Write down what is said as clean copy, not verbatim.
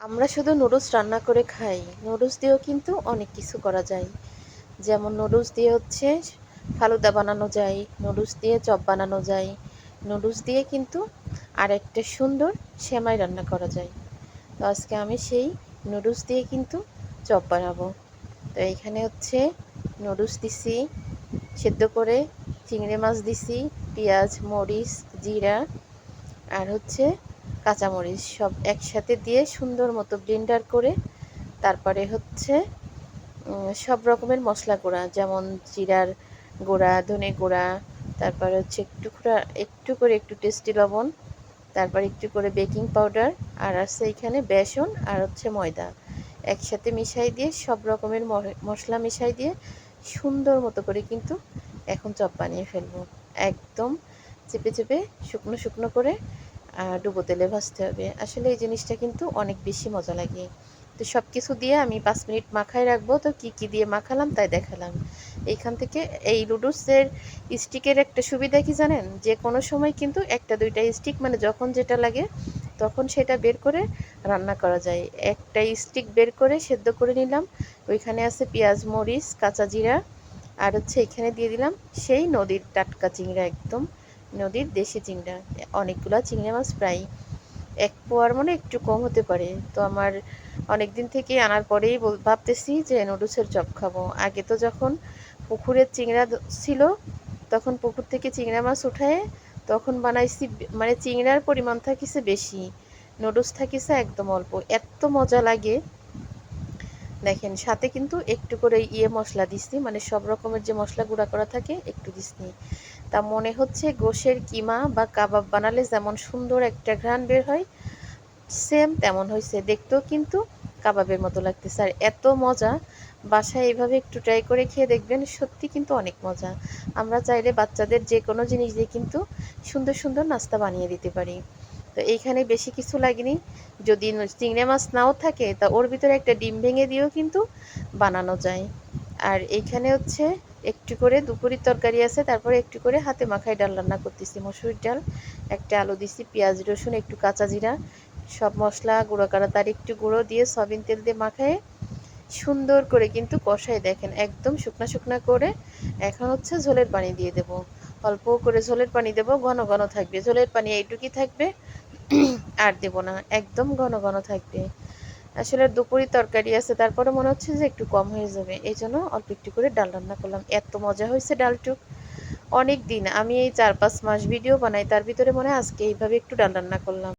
আমরা শুধু নুডলস রান্না করে খাই। নুডলস দিয়েও কিন্তু অনেক কিছু করা যায়। যেমন নুডলস দিয়ে ফালুদা বানানো যায়, নুডলস দিয়ে চপ বানানো যায়, নুডলস দিয়ে কিন্তু আরেকটা সুন্দর সেমাই রান্না করা যায়। তো আজকে আমি সেই নুডলস দিয়ে কিন্তু চপ বানাবো। তো এইখানে নুডলস দিছি সেদ্ধ করে, চিংড়ি মাছ দিছি, পেঁয়াজ, মরিচ, জিরা আর কাঁচামরিচ সব একসাথে দিয়ে সুন্দর মতো ব্লেন্ডার করে তারপরে সব রকমের মশলা গুঁড়া যেমন জিরার গুঁড়া, ধনে গুঁড়া, তারপরে একটু করে একটু টেস্টি লবণ, তারপর একটু করে বেকিং পাউডার, আর আছে এখানে বেসন আর ময়দা একসাথে মিশাই দিয়ে সব রকমের মশলা মিশাই দিয়ে সুন্দর মতো করে কিন্তু এখন চপ বানিয়ে ফেলবো। একদম চেপে চেপে শুকনো শুকনো করে ডুবো তেলে ভাজতে হবে। আসলে এই জিনিসটা কিন্তু অনেক বেশি মজা লাগে। তো সব কিছু দিয়ে আমি 5 মিনিট মাখায় রাখবো। তো কি দিয়ে মাখালাম তাই দেখালাম। এইখান থেকে এই নুডলসের স্টিকের একটা সুবিধা কি জানেন, যে কোনো সময় কিন্তু একটা দুইটা স্টিক মানে যখন যেটা লাগে তখন সেটা বের করে রান্না করা যায়। একটা স্টিক বের করে সেদ্ধ করে নিলাম, ওইখানে আছে পেঁয়াজ, মরিচ, কাঁচা জিরা, আর এখানে দিয়ে দিলাম সেই নদীর টাটকা চিংড়া, একদম নদীর দেশি চিংড়া। অনেকগুলা চিংড়ি মাছ, প্রায় 1 পোয়ার মনে একটু কম হতে পারে। তো আমার অনেক দিন থেকে আনার পরেই ভাবতেছি যে নুডলসের চপ খাবো। আগে তো যখন পুকুরের চিংড়া ছিল তখন পুকুর থেকে চিংড়া মাছ উঠায়ে তখন বানাইছি, মানে চিংড়ার পরিমাণ থাকিছে বেশি, নুডলস থাকিছে একদম অল্প, এত মজা লাগে। দেখেন সাথে কিন্তু একটু করে মশলা দিছি, মানে সব রকমের যে মশলা গুঁড়া করা থাকে একটু দিছি। তা মনে হচ্ছে গোশের কিমা বা কাবাব বানালে যেমন সুন্দর একটা ঘ্রাণ বের হয়, সেম তেমন হয়েছে। দেখতেও কিন্তু কাবাবের মতো লাগতেছে, আর এত মজা। বাসায় এইভাবে একটু ট্রাই করে খেয়ে দেখবেন, সত্যি কিন্তু অনেক মজা। আমরা চাইলে বাচ্চাদের যে কোনো জিনিস দিয়ে কিন্তু সুন্দর সুন্দর নাস্তা বানিয়ে দিতে পারি। তো এইখানে বেশি কিছু লাগেনি। যদি চিংড়ি মাছ নাও থাকে তা ওর ভিতরে একটা ডিম ভেঙে দিয়েও কিন্তু বানানো যায়। আর এইখানে একটু করে দুপুরের তরকারি আছে, তারপরে একটু করে হাতে মাখায় ডাল রান্না করতেছি, মসুরির ডাল, একটা আলু দিছি, পেঁয়াজ, রসুন, একটু কাঁচা জিরা, সব মশলা গুঁড়ো করা, তার একটু গুঁড়ো দিয়ে সয়াবিন তেল দিয়ে মাখায় সুন্দর করে কিন্তু কষায়, দেখেন একদম শুকনা শুকনা করে। এখন ঝোলের পানি দিয়ে দেব, অল্প করে ঝোলের পানি দেব, ঘন ঘন থাকবে ঝোলের পানি, এইটুকুই থাকবে, আর দেব না, একদম ঘন ঘন থাকবে। আসলে দুপুরের তরকারি আছে, তারপরে মনে হচ্ছে যে একটু কম হয়ে যাবে, এই জন্য অল্প একটু করে ডাল রান্না করলাম। এত মজা হয়েছে ডালটুক। অনেক দিন আমি এই 4-5 মাস ভিডিও বানাই, তার ভিতরে মনে হয় আজকে এইভাবে একটু ডাল রান্না করলাম।